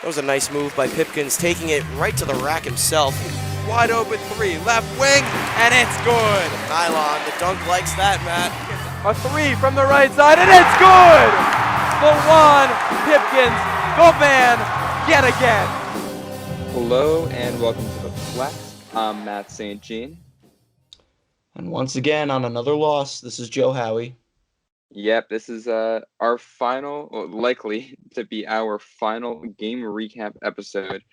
That was a nice move by Pipkins, taking it right to the rack himself. Wide open three, left wing, and it's good. Nylon, the dunk likes that, Matt. A three from the right side, and it's good! The one, Pipkins, the man, yet again. Hello and welcome to the Flex. I'm Matt St. Jean. And once again, on another loss, this is Joe Howie. Yep, this is our final, or likely to be our final game recap episode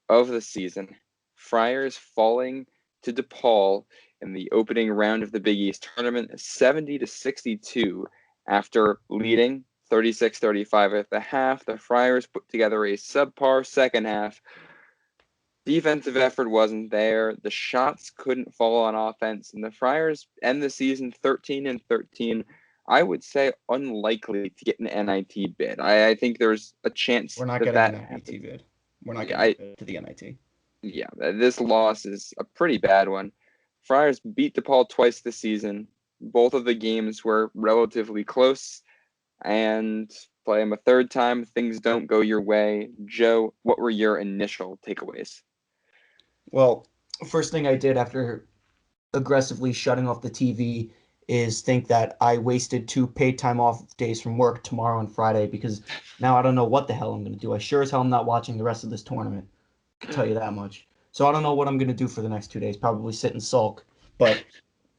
of the season. Friars falling to DePaul in the opening round of the Big East tournament, 70-62, after leading 36-35 at the half. The Friars put together a subpar second half. Defensive effort wasn't there. The shots couldn't fall on offense, and the Friars end the season 13-13. I would say unlikely to get an NIT bid. I think there's a chance We're not that getting that an NIT bid. We're not Yeah, getting a bid to the NIT. Yeah, this loss is a pretty bad one. Friars beat DePaul twice this season. Both of the games were relatively close, and play them a third time, things don't go your way. Joe, what were your initial takeaways? Well, first thing I did after aggressively shutting off the TV is think that I wasted 2 paid time off days from work tomorrow and Friday, because now I don't know what the hell I'm going to do. I sure as hell am not watching the rest of this tournament. I can tell you that much. So I don't know what I'm going to do for the next 2 days. Probably sit and sulk. But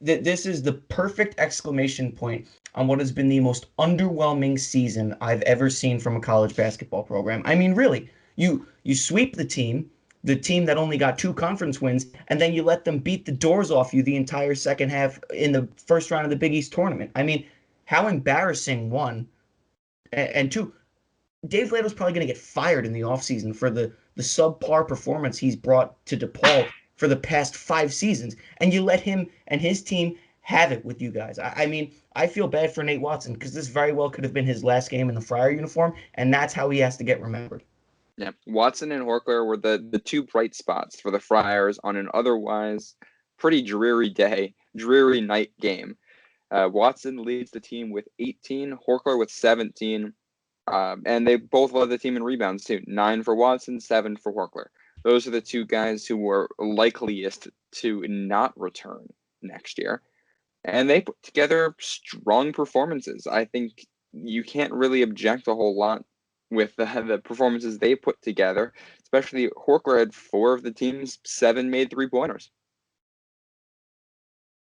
this is the perfect exclamation point on what has been the most underwhelming season I've ever seen from a college basketball program. I mean, really, you sweep the team that only got 2 conference wins, and then you let them beat the doors off you the entire second half in the first round of the Big East tournament. I mean, how embarrassing, one, and two, Dave Lato's probably going to get fired in the offseason for the subpar performance he's brought to DePaul for the past 5 seasons, and you let him and his team have it with you guys. I mean, I feel bad for Nate Watson, because this very well could have been his last game in the Friar uniform, and that's how he has to get remembered. Yeah, Watson and Horkler were the 2 bright spots for the Friars on an otherwise pretty dreary night game. Watson leads the team with 18, Horkler with 17, and they both led the team in rebounds too. 9 for Watson, 7 for Horkler. Those are the 2 guys who were likeliest to not return next year. And they put together strong performances. I think you can't really object a whole lot with the performances they put together, especially Horkler had 4 of the team's 7 made 3-pointers.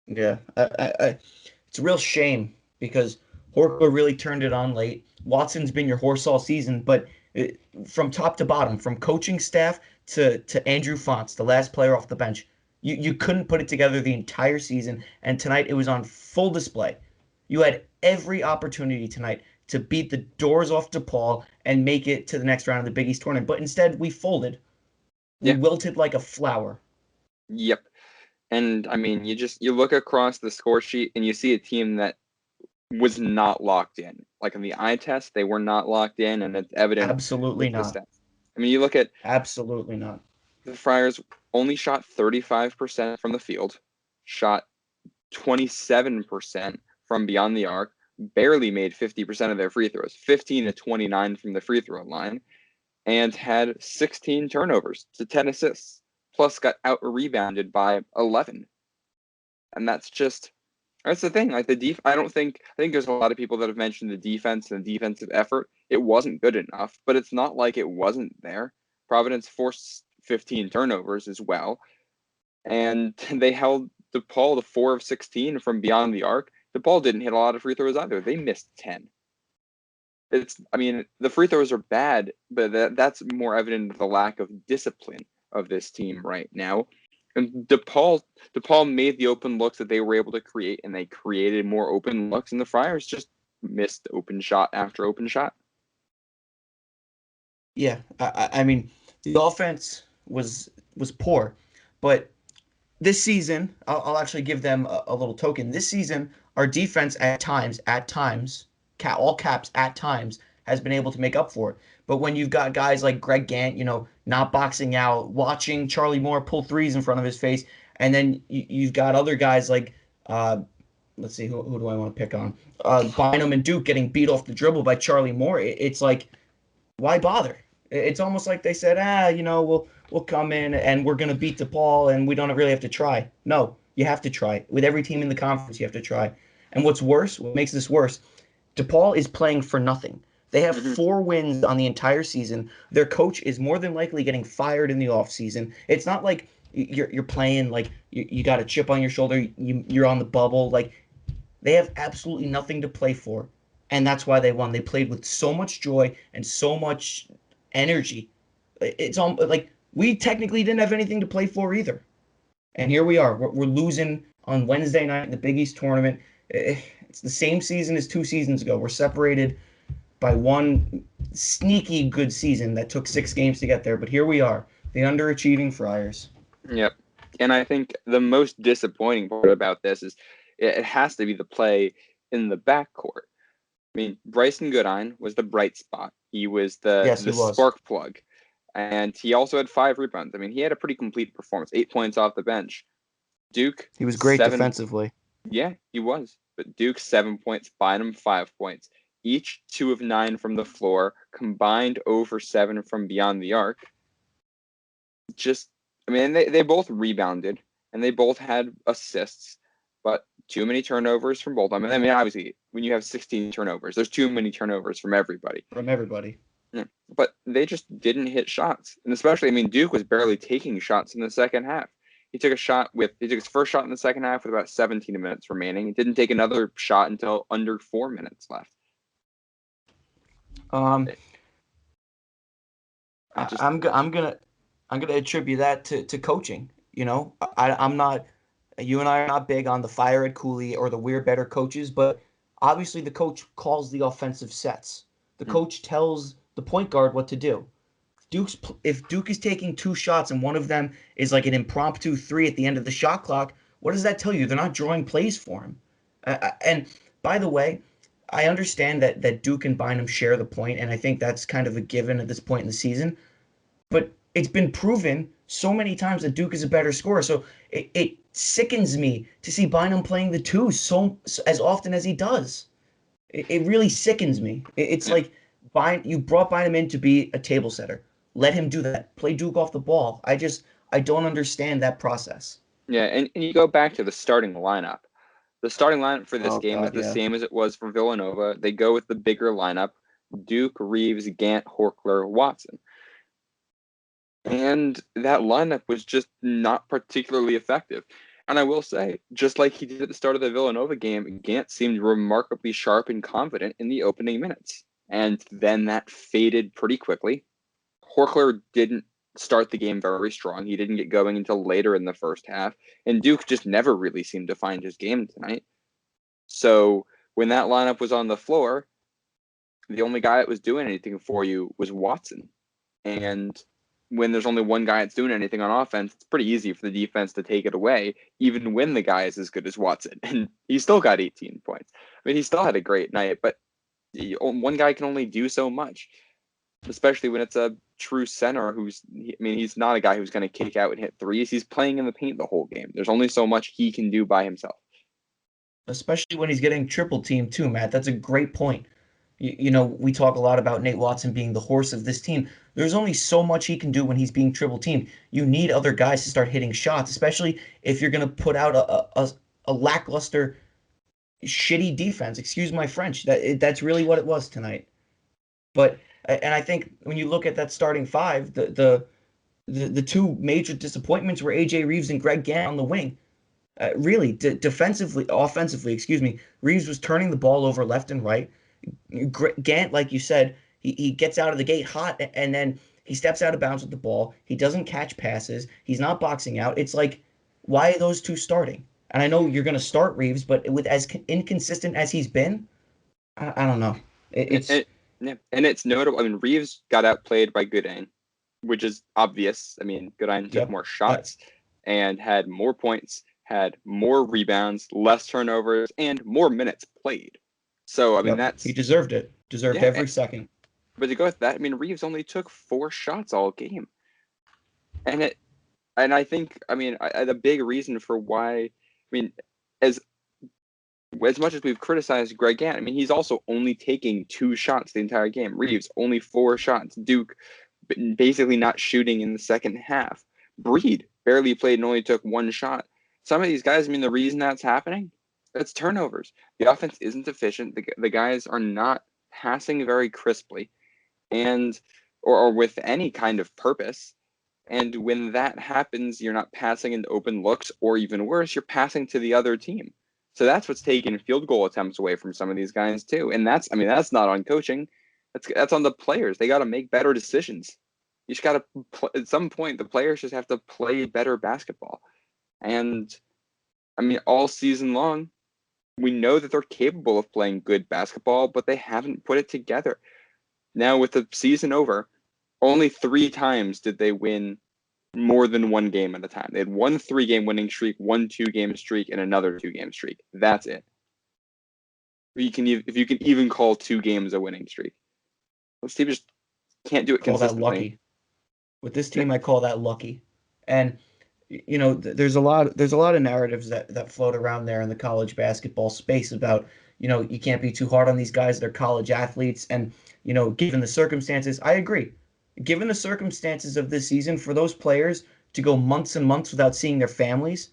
Yeah, it's a real shame, because Horkler really turned it on late. Watson's been your horse all season, but from top to bottom, from coaching staff to Andrew Fonts, the last player off the bench, you couldn't put it together the entire season, and tonight it was on full display. You had every opportunity tonight to beat the doors off DePaul and make it to the next round of the Big East tournament, but instead we folded. We wilted like a flower. Yep. And I mean, you look across the score sheet and you see a team that was not locked in. Like in the eye test, they were not locked in, and it's evident. Absolutely not. The stats. I mean, you look at absolutely not. The Friars only shot 35% from the field, shot 27% from beyond the arc, barely made 50% of their free throws, 15-29 from the free throw line, and had 16 turnovers to 10 assists, plus got out-rebounded by 11. And that's the thing. Like I think there's a lot of people that have mentioned the defense and the defensive effort. It wasn't good enough, but it's not like it wasn't there. Providence forced 15 turnovers as well, and they held DePaul to 4 of 16 from beyond the arc. DePaul didn't hit a lot of free throws either. They missed 10. The free throws are bad, but that's more evident of the lack of discipline of this team right now. And DePaul made the open looks that they were able to create, and they created more open looks, and the Friars just missed open shot after open shot. Yeah, I mean, the offense was poor, but this season, I'll actually give them a little token. This season, our defense at times, all caps at times, has been able to make up for it. But when you've got guys like Greg Gant, not boxing out, watching Charlie Moore pull threes in front of his face, and then you've got other guys like, let's see, who do I want to pick on? Bynum and Duke getting beat off the dribble by Charlie Moore. It's like, why bother? It's almost like they said, we'll come in and we're gonna beat DePaul and we don't really have to try. No, you have to try. With every team in the conference, you have to try. And what's worse, what makes this worse, DePaul is playing for nothing. They have Hmm. 4 wins on the entire season. Their coach is more than likely getting fired in the offseason. It's not like you're playing like you got a chip on your shoulder. You're on the bubble. Like they have absolutely nothing to play for, and that's why they won. They played with so much joy and so much energy. It's all like we technically didn't have anything to play for either, and here we are. We're losing on Wednesday night in the Big East tournament. It's the same season as 2 seasons ago. We're separated by one sneaky good season that took 6 games to get there, but here we are, the underachieving Friars. Yep. And I think the most disappointing part about this is it has to be the play in the backcourt. I mean, Bryson Goodine was the bright spot. He was Yes, he the was. spark plug. And he also had 5 rebounds. I mean, he had a pretty complete performance, 8 points off the bench. Duke, He was great 7. defensively. Yeah, he was. But Duke, 7 points, Bynum, 5 points. Each 2 of 9 from the floor, combined over 7 from beyond the arc. Just, I mean, they both rebounded and they both had assists, but too many turnovers from both of them. I mean, obviously, when you have 16 turnovers, there's too many turnovers from everybody. From everybody. Yeah. But they just didn't hit shots. And especially, I mean, Duke was barely taking shots in the second half. He took his first shot in the second half with about 17 minutes remaining. He didn't take another shot until under 4 minutes left. Um, It just, I'm gonna attribute that to coaching. I'm not. You and I are not big on the fire at Cooley or the we're better coaches, but obviously the coach calls the offensive sets. The coach tells the point guard what to do. If Duke is taking 2 shots and one of them is like an impromptu three at the end of the shot clock, what does that tell you? They're not drawing plays for him. And by the way, I understand that Duke and Bynum share the point, and I think that's kind of a given at this point in the season. But it's been proven so many times that Duke is a better scorer. So it sickens me to see Bynum playing the two so as often as he does. It really sickens me. It's like you brought Bynum in to be a table setter. Let him do that. Play Duke off the ball. I don't understand that process. yeah, and you go back to the starting lineup. The starting lineup for this Oh game was God, the yeah. same as it was for Villanova. They go with the bigger lineup: Duke, Reeves, Gant, Horkler, Watson. And that lineup was just not particularly effective. And I will say, just like he did at the start of the Villanova game, Gant seemed remarkably sharp and confident in the opening minutes. And then that faded pretty quickly. Horkler didn't start the game very strong. He didn't get going until later in the first half. And Duke just never really seemed to find his game tonight. So when that lineup was on the floor, the only guy that was doing anything for you was Watson. And when there's only one guy that's doing anything on offense, it's pretty easy for the defense to take it away, even when the guy is as good as Watson. And he still got 18 points. I mean, he still had a great night, but one guy can only do so much, especially when it's a true center he's not a guy who's going to kick out and hit threes. He's playing in the paint the whole game. There's only so much he can do by himself. Especially when he's getting triple teamed too, Matt. That's a great point. We talk a lot about Nate Watson being the horse of this team. There's only so much he can do when he's being triple teamed. You need other guys to start hitting shots, especially if you're going to put out a lackluster, shitty defense. Excuse my French. That's really what it was tonight. But and I think when you look at that starting five, the two major disappointments were AJ Reeves and Greg Gant on the wing. Really, defensively, offensively, excuse me, Reeves was turning the ball over left and right. Gant, like you said, he gets out of the gate hot and then he steps out of bounds with the ball. He doesn't catch passes. He's not boxing out. It's like, why are those two starting? And I know you're going to start Reeves, but with as inconsistent as he's been, I don't know. And it's notable. I mean, Reeves got outplayed by Goodine, which is obvious. I mean, Goodine took more shots and had more points, had more rebounds, less turnovers, and more minutes played. So, I mean, he deserved it. Deserved every second. But to go with that, I mean, Reeves only took 4 shots all game. And I think, I mean, the big reason for why, I mean, as much as we've criticized Greg Gant, I mean, he's also only taking 2 shots the entire game. Reeves, only 4 shots. Duke, basically not shooting in the second half. Breed barely played and only took one shot. Some of these guys, I mean, the reason that's happening, it's turnovers. The offense isn't efficient. The guys are not passing very crisply and or with any kind of purpose. And when that happens, you're not passing into open looks, or even worse, you're passing to the other team. So that's what's taking field goal attempts away from some of these guys too. And that's not on coaching. That's on the players. They got to make better decisions. You just got to, at some point, the players just have to play better basketball. And I mean, all season long, we know that they're capable of playing good basketball, but they haven't put it together. Now, with the season over, only 3 times did they win more than one game at a time. They had 1 3-game winning streak, 1 2-game streak, and another 2-game streak. That's it. If you can even call 2 games a winning streak. This team just can't do it consistently. Call that lucky. With this team, I call that lucky. And there's a lot of narratives that float around there in the college basketball space about, you can't be too hard on these guys. They're college athletes. And, given the circumstances, I agree. Given the circumstances of this season, for those players to go months and months without seeing their families,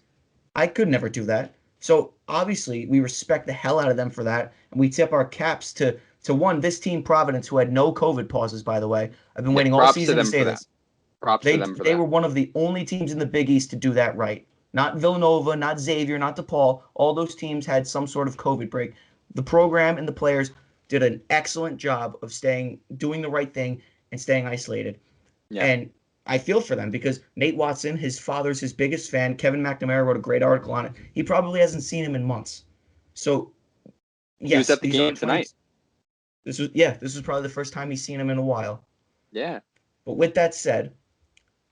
I could never do that. So obviously we respect the hell out of them for that. And we tip our caps to one, this team, Providence, who had no COVID pauses, by the way. I've been waiting all season to say this. Props to them for that. They were one of the only teams in the Big East to do that right. Not Villanova, not Xavier, not DePaul. All those teams had some sort of COVID break. The program and the players did an excellent job of doing the right thing and staying isolated. Yeah. And I feel for them because Nate Watson, his father's his biggest fan. Kevin McNamara wrote a great article on it. He probably hasn't seen him in months. So, yes. He was at the game tonight. This was probably the first time he's seen him in a while. Yeah. But with that said,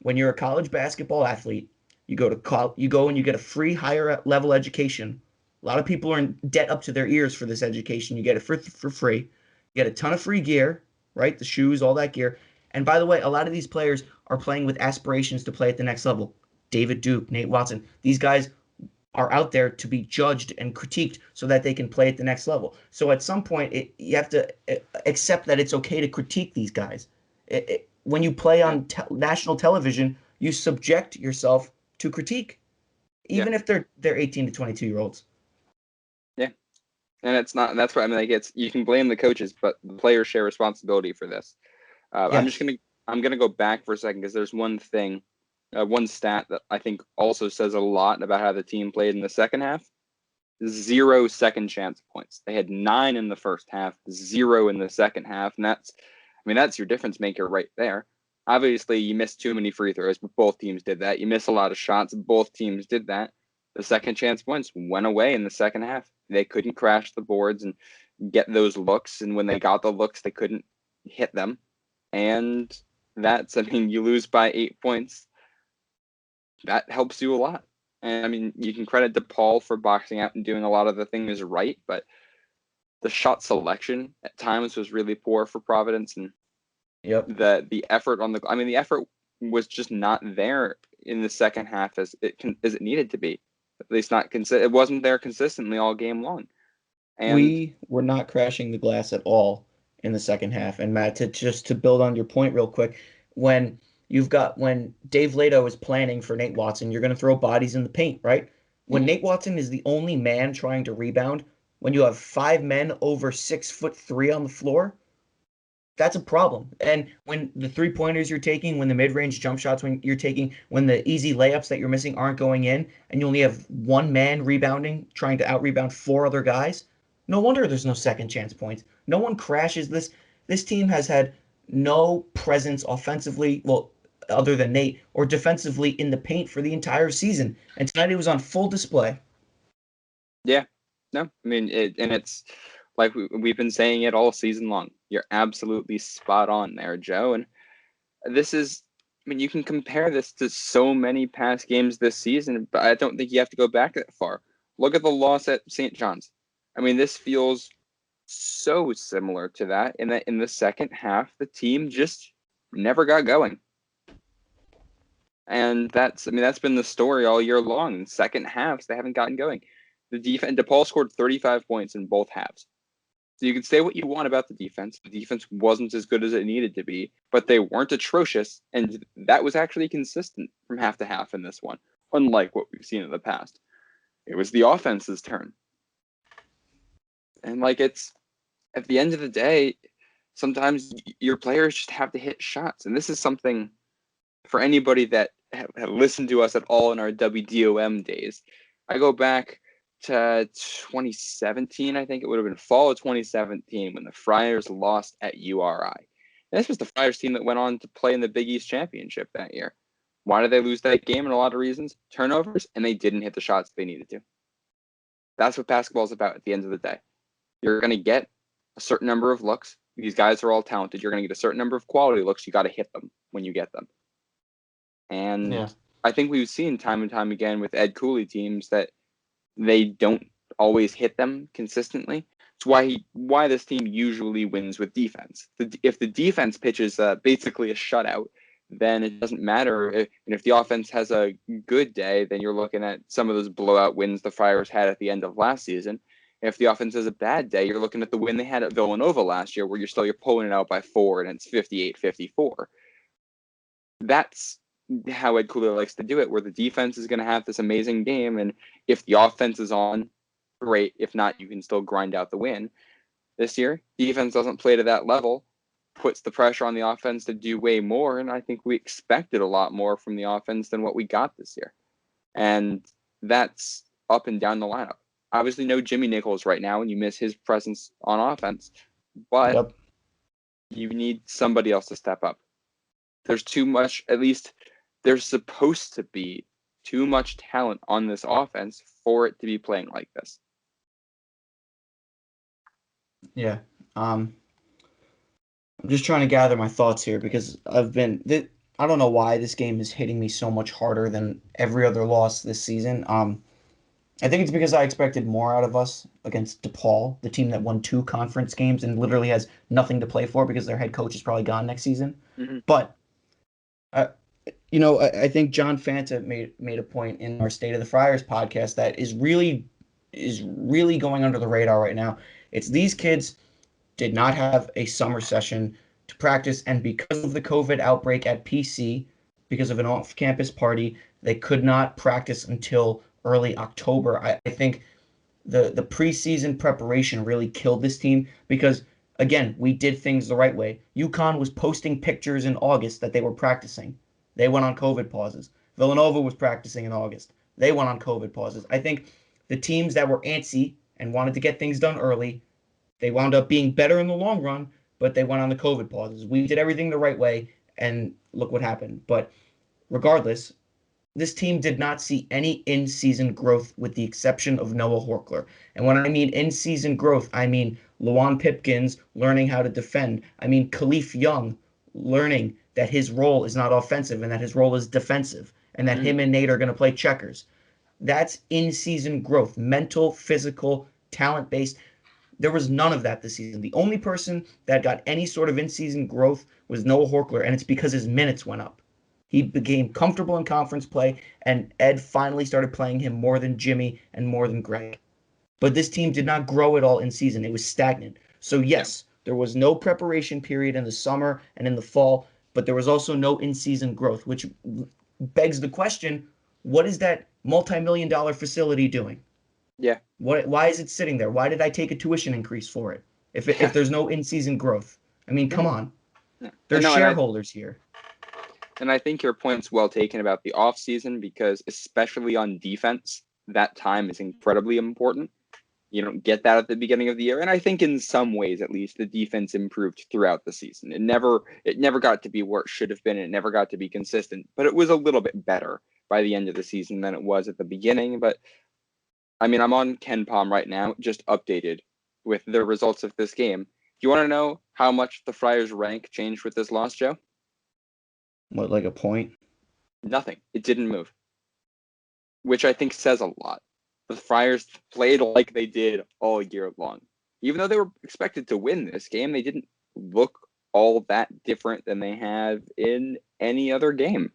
when you're a college basketball athlete, you go and you get a free higher level education. A lot of people are in debt up to their ears for this education. You get it for free. You get a ton of free gear, right? The shoes, all that gear. And by the way, a lot of these players are playing with aspirations to play at the next level. David Duke, Nate Watson, these guys are out there to be judged and critiqued so that they can play at the next level. So at some point, you have to accept that it's okay to critique these guys. When you play on national television, you subject yourself to critique, even if they're 18 to 22-year-olds. Yeah, and it's not. That's what I mean. Like you can blame the coaches, but the players share responsibility for this. Yes. I'm gonna go back for a second because there's one thing. One stat that I think also says a lot about how the team played in the second half. 0 second chance points. They had 9 in the first half, 0 in the second half. And that's your difference maker right there. Obviously, you missed too many free throws, but both teams did that. You missed a lot of shots. Both teams did that. The second chance points went away in the second half. They couldn't crash the boards and get those looks. And when they got the looks, they couldn't hit them. And you lose by 8 points. That helps you a lot. And you can credit DePaul for boxing out and doing a lot of the things right, but the shot selection at times was really poor for Providence, and the effort the effort was just not there in the second half as it needed to be. At least not it wasn't there consistently all game long. And we were not crashing the glass at all in the second half. And Matt, to build on your point real quick, when Dave Lato is planning for Nate Watson, you're going to throw bodies in the paint, right? When Nate Watson is the only man trying to rebound, when you have 5 men over 6'3" on the floor, that's a problem. And when the 3-pointers you're taking, when the mid-range jump shots when you're taking, when the easy layups that you're missing aren't going in, and you only have 1 man rebounding, trying to out-rebound 4 other guys, no wonder there's no second chance points. No one crashes this. This team has had no presence offensively, other than Nate, or defensively in the paint for the entire season. And tonight it was on full display. Yeah. No, it's like we've been saying it all season long. You're absolutely spot on there, Joe. And this is, you can compare this to so many past games this season, but I don't think you have to go back that far. Look at the loss at St. John's. This feels so similar to that, in that in the second half, the team just never got going. And that's been the story all year long. In second halves, they haven't gotten going. The defense, DePaul scored 35 points in both halves. So you can say what you want about the defense. The defense wasn't as good as it needed to be, but they weren't atrocious, and that was actually consistent from half to half in this one, unlike what we've seen in the past. It was the offense's turn. And it's at the end of the day, sometimes your players just have to hit shots. And this is something for anybody that have listened to us at all in our WDOM days. I go back to 2017, I think it would have been fall of 2017 when the Friars lost at URI. And this was the Friars team that went on to play in the Big East Championship that year. Why did they lose that game? And a lot of reasons. Turnovers, and they didn't hit the shots they needed to. That's what basketball is about at the end of the day. You're going to get a certain number of looks. These guys are all talented. You're going to get a certain number of quality looks. You got to hit them when you get them. And I think we've seen time and time again with Ed Cooley teams that they don't always hit them consistently. It's why this team usually wins with defense. If the defense pitches basically a shutout, then it doesn't matter. And if the offense has a good day, then you're looking at some of those blowout wins the Friars had at the end of last season. If the offense has a bad day, you're looking at the win they had at Villanova last year, where you're pulling it out by 4 and it's 58-54. That's how Ed Cooley likes to do it, where the defense is going to have this amazing game, and if the offense is on, great. If not, you can still grind out the win. This year, defense doesn't play to that level, puts the pressure on the offense to do way more, and I think we expected a lot more from the offense than what we got this year. And that's up and down the lineup. Obviously, no Jimmy Nichols right now, and you miss his presence on offense, but you need somebody else to step up. There's too much, at least there's supposed to be too much talent on this offense for it to be playing like this. Yeah. I'm just trying to gather my thoughts here because I don't know why this game is hitting me so much harder than every other loss this season. I think it's because I expected more out of us against DePaul, the team that won 2 conference games and literally has nothing to play for because their head coach is probably gone next season. Mm-hmm. But, I think John Fanta made a point in our State of the Friars podcast that is really going under the radar right now. It's these kids did not have a summer session to practice, and because of the COVID outbreak at PC, because of an off-campus party, they could not practice until early October. I think the preseason preparation really killed this team because, again, we did things the right way. UConn was posting pictures in August that they were practicing. They went on COVID pauses. Villanova was practicing in August. They went on COVID pauses. I think the teams that were antsy and wanted to get things done early, they wound up being better in the long run, but they went on the COVID pauses. We did everything the right way, and look what happened. But regardless, this team did not see any in-season growth with the exception of Noah Horkler. And when I mean in-season growth, I mean Lawan Pipkins learning how to defend. I mean Khalif Young learning that his role is not offensive and that his role is defensive and that him and Nate are going to play checkers. That's in-season growth, mental, physical, talent-based. There was none of that this season. The only person that got any sort of in-season growth was Noah Horkler, and it's because his minutes went up. He became comfortable in conference play, and Ed finally started playing him more than Jimmy and more than Greg. But this team did not grow at all in season. It was stagnant. So yes, there was no preparation period in the summer and in the fall, but there was also no in-season growth, which begs the question, what is that multi-million-dollar facility doing? Yeah. Why is it sitting there? Why did I take a tuition increase for it if there's no in-season growth? I mean, come on. There's shareholders here. And I think your point's well taken about the offseason because especially on defense, that time is incredibly important. You don't get that at the beginning of the year. And I think in some ways, at least, the defense improved throughout the season. It never got to be where it should have been. It never got to be consistent, but it was a little bit better by the end of the season than it was at the beginning. But I mean, I'm on KenPom right now, just updated with the results of this game. Do you want to know how much the Friars rank changed with this loss, Joe? What, like a point? Nothing. It didn't move, which I think says a lot. The Friars played like they did all year long. Even though they were expected to win this game, they didn't look all that different than they have in any other game.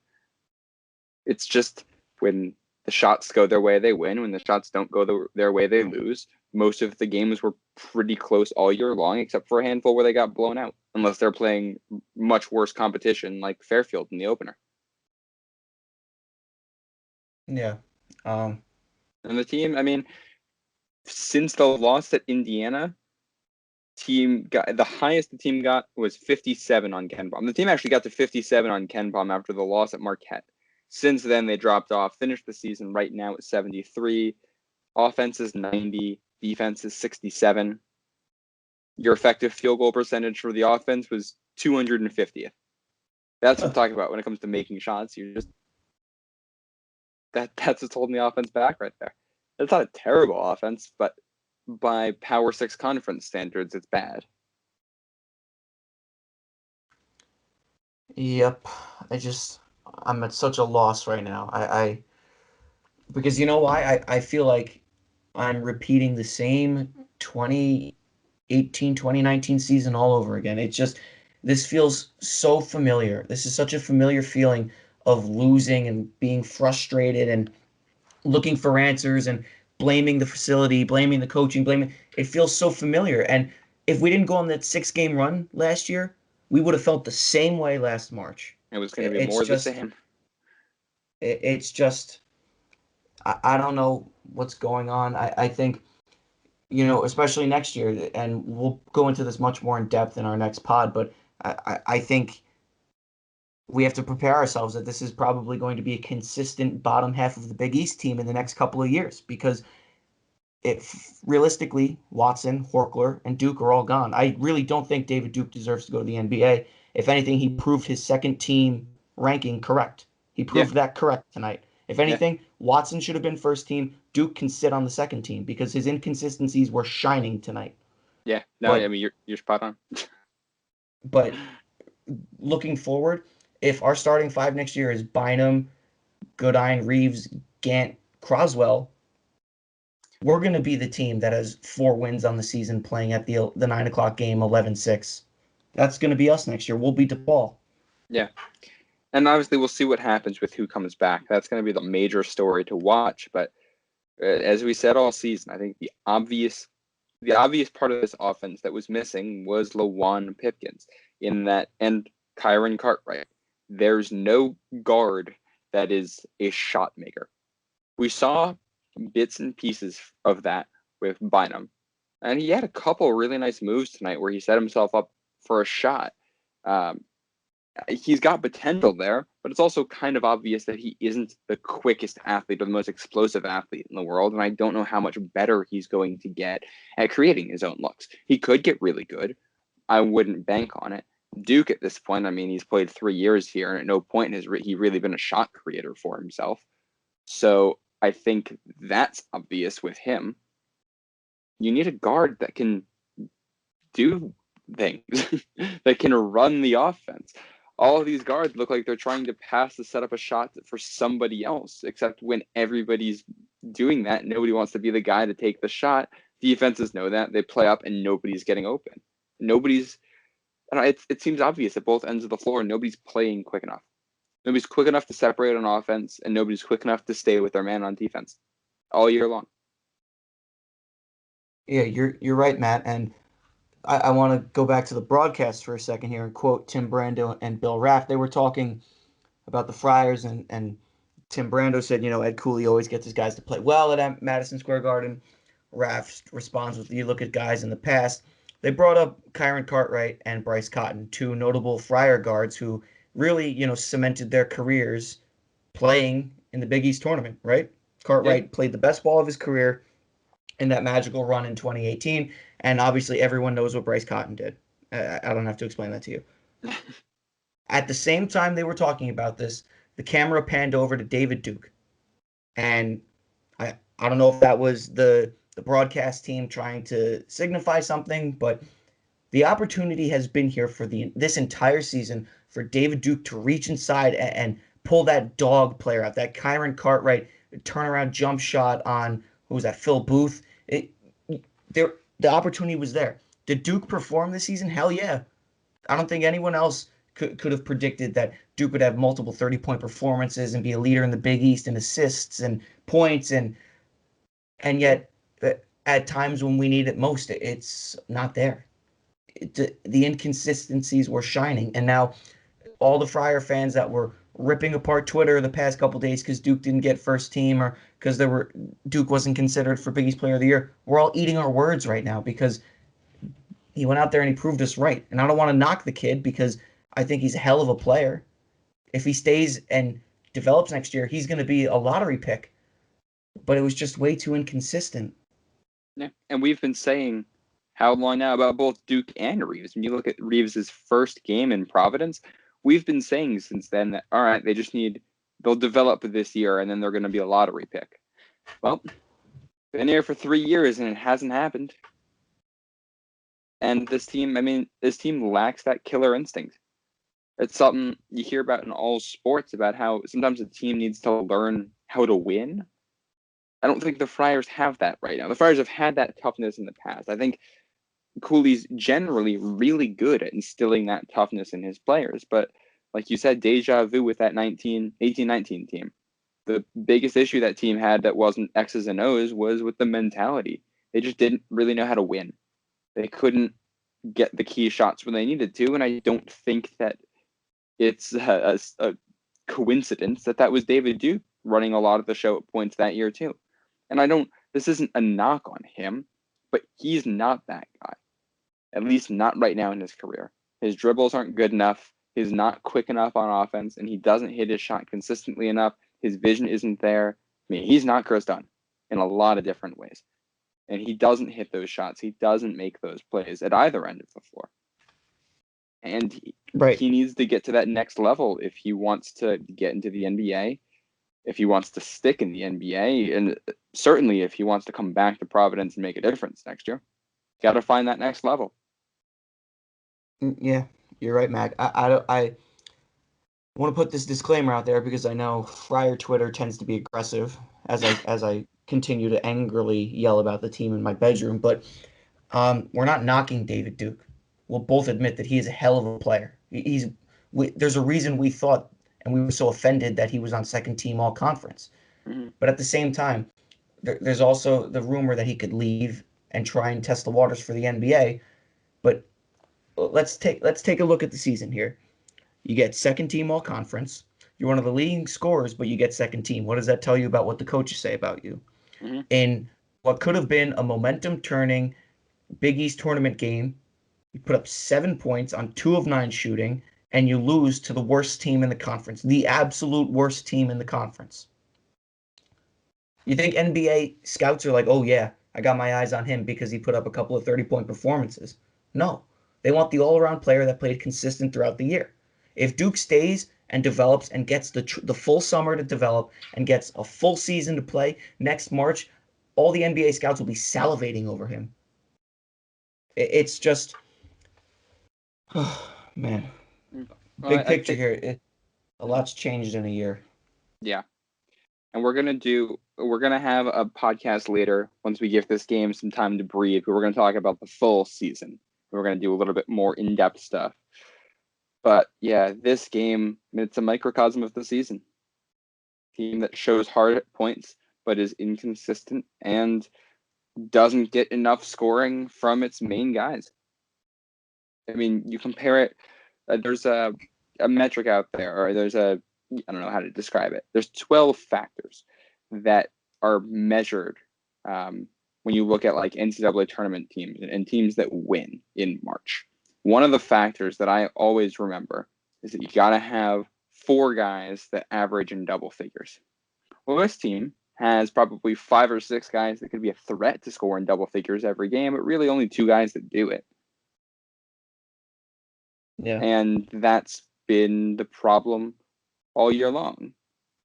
It's just when the shots go their way, they win. When the shots don't go their way, they lose. most of the games were pretty close all year long, except for a handful where they got blown out, unless they're playing much worse competition like Fairfield in the opener. Yeah. And the team, I mean, since the loss at Indiana, the highest the team got was 57 on Ken Palm. The team actually got to 57 on Ken Palm after the loss at Marquette. Since then, they dropped off, finished the season right now at 73. Offense is 90, defense is 67. Your effective field goal percentage for the offense was 250th. That's what I'm talking about when it comes to making shots. You're just that's what's holding the offense back right there. It's not a terrible offense, but by Power 6 conference standards, it's bad. Yep. I'm at such a loss right now. Because you know why? I feel like I'm repeating the same 2018, 2019 season all over again. This feels so familiar. This is such a familiar feeling of losing and being frustrated and looking for answers and blaming the facility, blaming the coaching, blaming. It feels so familiar. And if we didn't go on that 6-game run last year, we would have felt the same way last March. It was going to be more the same. It's just, I don't know what's going on. I think, especially next year, and we'll go into this much more in depth in our next pod, but I think we have to prepare ourselves that this is probably going to be a consistent bottom half of the Big East team in the next couple of years, because if realistically, Watson, Horkler, and Duke are all gone. I really don't think David Duke deserves to go to the NBA. If anything, he proved his second team ranking correct. He proved that correct tonight. If anything, Watson should have been first team. Duke can sit on the second team because his inconsistencies were shining tonight. Yeah, no, I mean, you're spot on. But looking forward, if our starting five next year is Bynum, Goodine, Reeves, Gant, Croswell, we're going to be the team that has 4 wins on the season playing at the 9 o'clock game, 11-6. That's going to be us next year. We'll be DePaul. Yeah. And obviously we'll see what happens with who comes back. That's going to be the major story to watch. But as we said all season, I think the obvious part of this offense that was missing was Lawan Pipkins and Kyron Cartwright. There's no guard that is a shot maker. We saw bits and pieces of that with Bynum. And he had a couple really nice moves tonight where he set himself up for a shot. He's got potential there, but it's also kind of obvious that he isn't the quickest athlete or the most explosive athlete in the world, and I don't know how much better he's going to get at creating his own looks. He could get really good. I wouldn't bank on it. Duke at this point, I mean, he's played 3 years here, and at no point has he really been a shot creator for himself. So I think that's obvious with him. You need a guard that can do things, that can run the offense. All of these guards look like they're trying to pass to set up a shot for somebody else, except when everybody's doing that, nobody wants to be the guy to take the shot. Defenses know that. They play up and nobody's getting open. It seems obvious at both ends of the floor. Nobody's playing quick enough. Nobody's quick enough to separate on offense, and nobody's quick enough to stay with their man on defense all year long. Yeah, you're right, Matt. And I want to go back to the broadcast for a second here and quote Tim Brando and Bill Raff. They were talking about the Friars, and Tim Brando said, Ed Cooley always gets his guys to play well at Madison Square Garden. Raff responds with, you look at guys in the past. They brought up Kyron Cartwright and Bryce Cotton, 2 notable Friar guards who really, cemented their careers playing in the Big East tournament, right? Cartwright played the best ball of his career in that magical run in 2018, and obviously everyone knows what Bryce Cotton did. I don't have to explain that to you. At the same time they were talking about this, the camera panned over to David Duke, and I don't know if that was the broadcast team trying to signify something, but the opportunity has been here for this entire season for David Duke to reach inside and pull that dog player out, that Kyron Cartwright turnaround jump shot on, who was that, Phil Booth. The opportunity was there. Did Duke perform this season? Hell yeah. I don't think anyone else could have predicted that Duke would have multiple 30-point performances and be a leader in the Big East in assists and points, and yet at times when we need it most, it's not there. The inconsistencies were shining, and now all the Friar fans that were ripping apart Twitter the past couple days because Duke didn't get first team or because Duke wasn't considered for Big East Player of the Year. We're all eating our words right now because he went out there and he proved us right. And I don't want to knock the kid because I think he's a hell of a player. If he stays and develops next year, he's going to be a lottery pick. But it was just way too inconsistent. Yeah, and we've been saying how long now about both Duke and Reeves. When you look at Reeves' first game in Providence, we've been saying since then that, all right, they'll develop this year and then they're going to be a lottery pick. Well, been here for 3 years and it hasn't happened. And this team lacks that killer instinct. It's something you hear about in all sports about how sometimes a team needs to learn how to win. I don't think the Friars have that right now. The Friars have had that toughness in the past. I think Cooley's generally really good at instilling that toughness in his players. But like you said, deja vu with that 18-19 team. The biggest issue that team had that wasn't X's and O's was with the mentality. They just didn't really know how to win. They couldn't get the key shots when they needed to, and I don't think that it's a coincidence that was David Duke running a lot of the show at points that year too. And this isn't a knock on him, but he's not that guy. At least not right now in his career. His dribbles aren't good enough. He's not quick enough on offense, and he doesn't hit his shot consistently enough. His vision isn't there. I mean, he's not Chris Dunn in a lot of different ways. And he doesn't hit those shots. He doesn't make those plays at either end of the floor. And he needs to get to that next level if he wants to get into the NBA, if he wants to stick in the NBA, and certainly if he wants to come back to Providence and make a difference next year. Got to find that next level. Yeah, you're right, Mac. I want to put this disclaimer out there because I know Friar Twitter tends to be aggressive as I continue to angrily yell about the team in my bedroom. But we're not knocking David Duke. We'll both admit that he is a hell of a player. There's a reason we thought and we were so offended that he was on second team all conference. Mm-hmm. But at the same time, there's also the rumor that he could leave and try and test the waters for the NBA. But let's take a look at the season here. You get second team all conference. You're one of the leading scorers, but you get second team. What does that tell you about what the coaches say about you? Mm-hmm. In what could have been a momentum turning Big East tournament game, you put up 7 points on 2 of 9 shooting, and you lose to the worst team in the conference, the absolute worst team in the conference. You think NBA scouts are like, oh yeah, I got my eyes on him because he put up a couple of 30-point performances? No. They want the all-around player that played consistent throughout the year. If Duke stays and develops and gets the full summer to develop and gets a full season to play next March, all the NBA scouts will be salivating over him. It's just, oh, man. Big picture here. A lot's changed in a year. Yeah. And we're going to have a podcast later once we give this game some time to breathe. We're going to talk about the full season. We're going to do a little bit more in-depth stuff. But yeah, this game, it's a microcosm of the season. Team that shows hard at points, but is inconsistent and doesn't get enough scoring from its main guys. I mean, you compare it, there's a metric out there, or I don't know how to describe it. There's 12 factors that are measured when you look at like NCAA tournament teams and teams that win in March. One of the factors that I always remember is that you got to have 4 guys that average in double figures. Well, this team has probably 5 or 6 guys that could be a threat to score in double figures every game, but really only 2 guys that do it. Yeah. And that's been the problem all year long.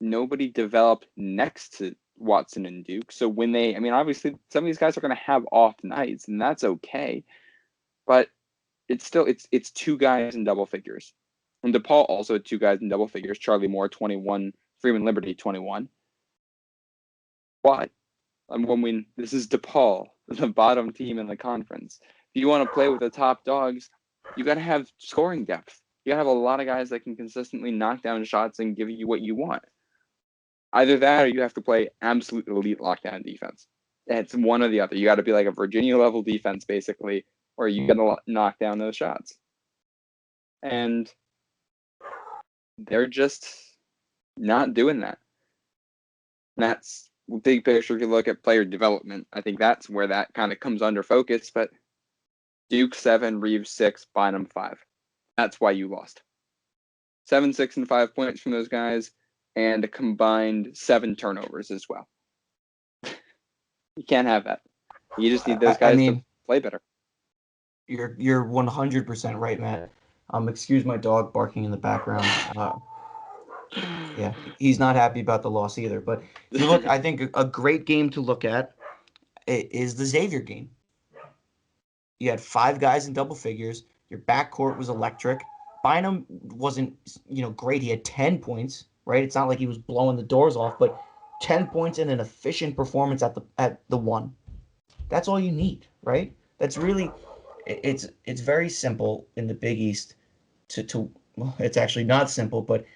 Nobody developed next to Watson and Duke. So when obviously some of these guys are going to have off nights, and that's okay. But it's still, it's 2 guys in double figures. And DePaul also had 2 guys in double figures. Charlie Moore, 21, Freeman Liberty, 21. Why? This is DePaul, the bottom team in the conference. If you want to play with the top dogs, you got to have scoring depth. You got to have a lot of guys that can consistently knock down shots and give you what you want. Either that or you have to play absolute elite lockdown defense. It's one or the other. You got to be like a Virginia level defense, basically, or you got to knock down those shots. And they're just not doing that. And that's big picture. If you look at player development, I think that's where that kind of comes under focus. But Duke 7, Reeves 6, Bynum 5. That's why you lost. 7, 6, and 5 points from those guys, and a combined 7 turnovers as well. You can't have that. You just need those guys to play better. You're 100% right, Matt. Excuse my dog barking in the background. Yeah, he's not happy about the loss either. But if you look, I think a great game to look at is the Xavier game. You had 5 guys in double figures. Your backcourt was electric. Bynum wasn't, great. He had 10 points, right? It's not like he was blowing the doors off, but 10 points and an efficient performance at the 1. That's all you need, right? That's really it's very simple in the Big East well, it's actually not simple, but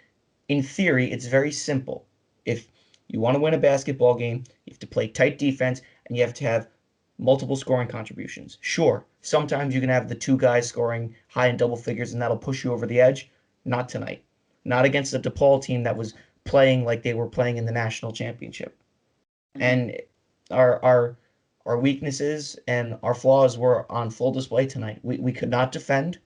in theory, it's very simple. If you want to win a basketball game, you have to play tight defense and you have to have multiple scoring contributions. Sure, sometimes you can have the 2 guys scoring high in double figures and that'll push you over the edge. Not tonight. Not against the DePaul team that was playing like they were playing in the national championship. And our weaknesses and our flaws were on full display tonight. We could not defend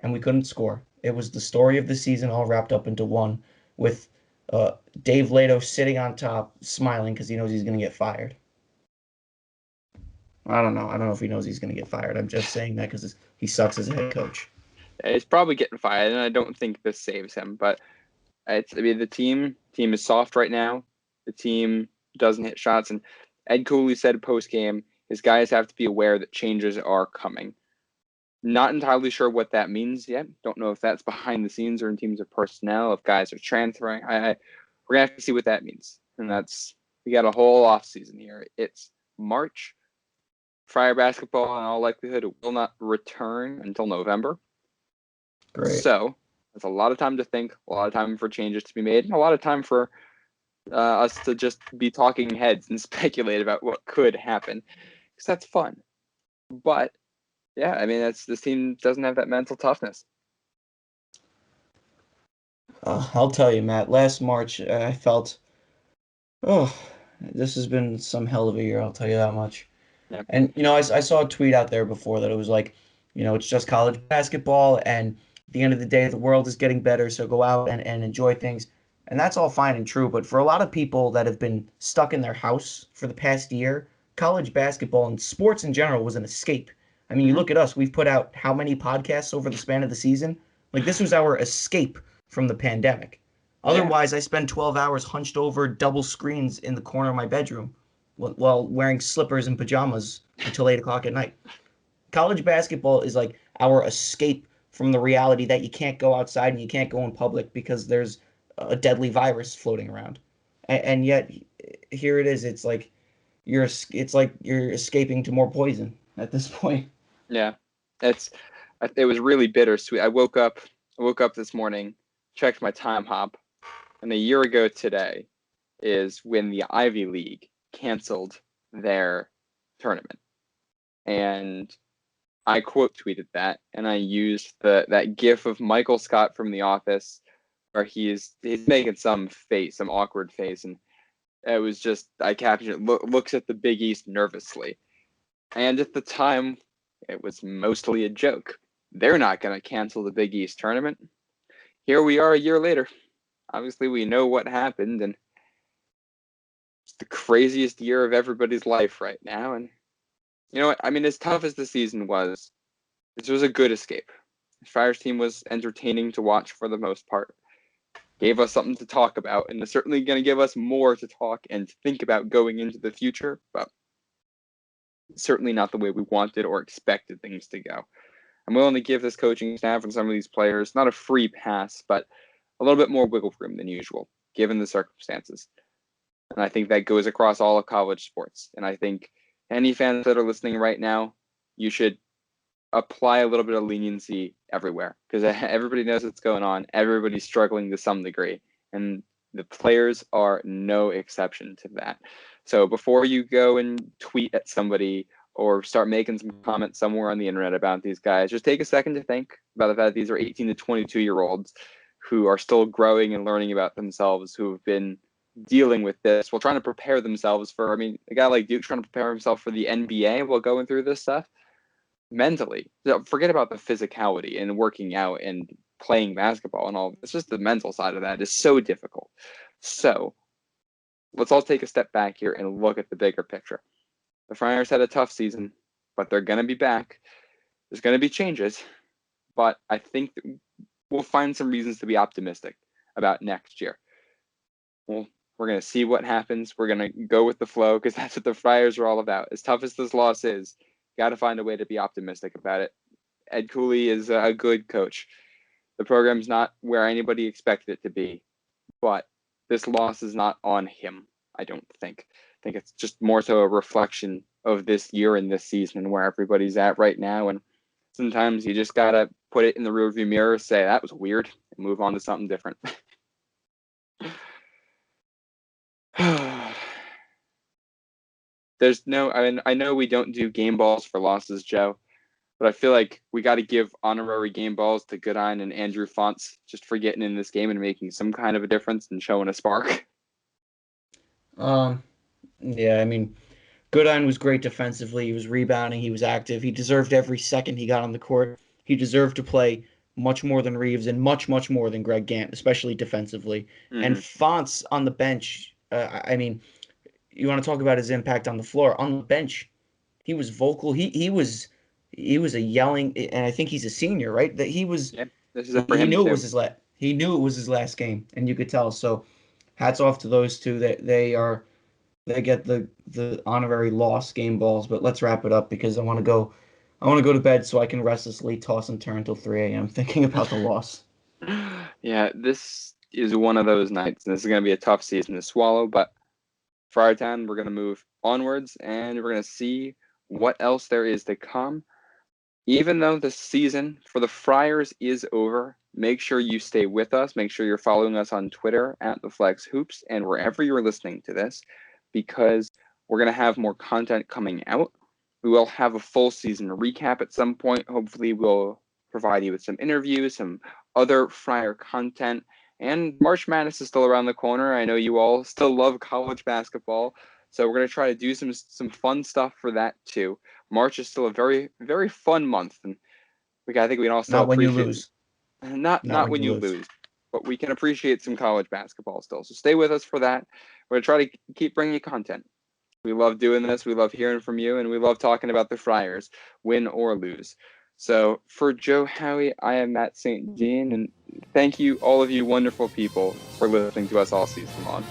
and we couldn't score. It was the story of the season all wrapped up into one, with Dave Lato sitting on top smiling because he knows he's going to get fired. I don't know if he knows he's going to get fired. I'm just saying that because he sucks as a head coach. He's probably getting fired, and I don't think this saves him. But the team is soft right now. The team doesn't hit shots, and Ed Cooley said post game, his guys have to be aware that changes are coming. Not entirely sure what that means yet. Don't know if that's behind the scenes or in teams of personnel, if guys are transferring. We're gonna have to see what that means, and we got a whole off season here. It's March. Friar basketball, in all likelihood, it will not return until November. Great. So that's a lot of time to think, a lot of time for changes to be made, and a lot of time for us to just be talking heads and speculate about what could happen, because that's fun. But yeah, this team doesn't have that mental toughness. I'll tell you, Matt. Last March, I felt, this has been some hell of a year. I'll tell you that much. Yeah. And I saw a tweet out there before that it was like, it's just college basketball, and at the end of the day, the world is getting better, so go out and enjoy things. And that's all fine and true, but for a lot of people that have been stuck in their house for the past year, college basketball and sports in general was an escape. You look at us, we've put out how many podcasts over the span of the season? Like, this was our escape from the pandemic. Otherwise, I spend 12 hours hunched over double screens in the corner of my bedroom while wearing slippers and pajamas until 8 o'clock at night. College basketball is like our escape from the reality that you can't go outside and you can't go in public because there's a deadly virus floating around. And yet, here it is. It's like you're escaping to more poison at this point. Yeah, it was really bittersweet. I woke up this morning, checked my time hop, and a year ago today is when the Ivy League canceled their tournament. And I quote tweeted that, and I used that gif of Michael Scott from The Office where he's making some awkward face, and it was just, I captioned it, looks at the Big East nervously. And at the time, it was mostly a joke. They're not going to cancel the Big East tournament. Here we are a year later. Obviously, we know what happened, and it's the craziest year of everybody's life right now. And you know what? As tough as the season was, this was a good escape. The Friars team was entertaining to watch for the most part. Gave us something to talk about, and is certainly going to give us more to talk and think about going into the future, but certainly not the way we wanted or expected things to go. I'm willing to give this coaching staff and some of these players not a free pass, but a little bit more wiggle room than usual, given the circumstances. And I think that goes across all of college sports. And I think any fans that are listening right now, you should apply a little bit of leniency everywhere, because everybody knows what's going on. Everybody's struggling to some degree. And The players are no exception to that. So before you go and tweet at somebody or start making some comments somewhere on the internet about these guys, just take a second to think about the fact that these are 18 to 22-year-olds who are still growing and learning about themselves, who have been dealing with this while trying to prepare themselves for, a guy like Duke trying to prepare himself for the NBA while going through this stuff mentally. Forget about the physicality and working out and playing basketball and all. It's just the mental side of that is so difficult. So let's all take a step back here and look at the bigger picture. The Friars had a tough season, but they're going to be back. There's going to be changes, but I think we'll find some reasons to be optimistic about next year. Well, we're going to see what happens. We're going to go with the flow because that's what the Friars are all about. As tough as this loss is, got to find a way to be optimistic about it. Ed Cooley is a good coach. The program's not where anybody expected it to be, but this loss is not on him, I don't think. I think it's just more so a reflection of this year and this season and where everybody's at right now. And sometimes you just got to put it in the rearview mirror, say, that was weird, and move on to something different. I know we don't do game balls for losses, Joe, but I feel like we got to give honorary game balls to Goodine and Andrew Fonts just for getting in this game and making some kind of a difference and showing a spark. Yeah, Goodine was great defensively. He was rebounding. He was active. He deserved every second he got on the court. He deserved to play much more than Reeves and much, much more than Greg Gant, especially defensively. Mm-hmm. And Fonts on the bench, you want to talk about his impact on the floor. On the bench, he was vocal. He was a yelling, and I think he's a senior, right? That he was. Yep, this is for he him knew too. it was his last. He knew it was his last game, and you could tell. So, hats off to those two. That they get the honorary loss game balls. But let's wrap it up because I want to go to bed so I can restlessly toss and turn until 3 a.m. thinking about the loss. Yeah, this is one of those nights, and this is going to be a tough season to swallow. But for our town, we're going to move onwards, and we're going to see what else there is to come. Even though the season for the Friars is over, make sure you stay with us. Make sure you're following us on Twitter @TheFlexHoops and wherever you're listening to this, because we're going to have more content coming out. We will have a full season recap at some point. Hopefully, we'll provide you with some interviews, some other Friar content. And March Madness is still around the corner. I know you all still love college basketball, so we're going to try to do some fun stuff for that too. March is still a very, very fun month, and I think we can also Not when you appreciate lose. Not when you lose, but we can appreciate some college basketball still. So stay with us for that. We're going to try to keep bringing you content. We love doing this. We love hearing from you, and we love talking about the Friars, win or lose. So for Joe Howie, I am Matt St. Jean, and thank you, all of you wonderful people, for listening to us all season long.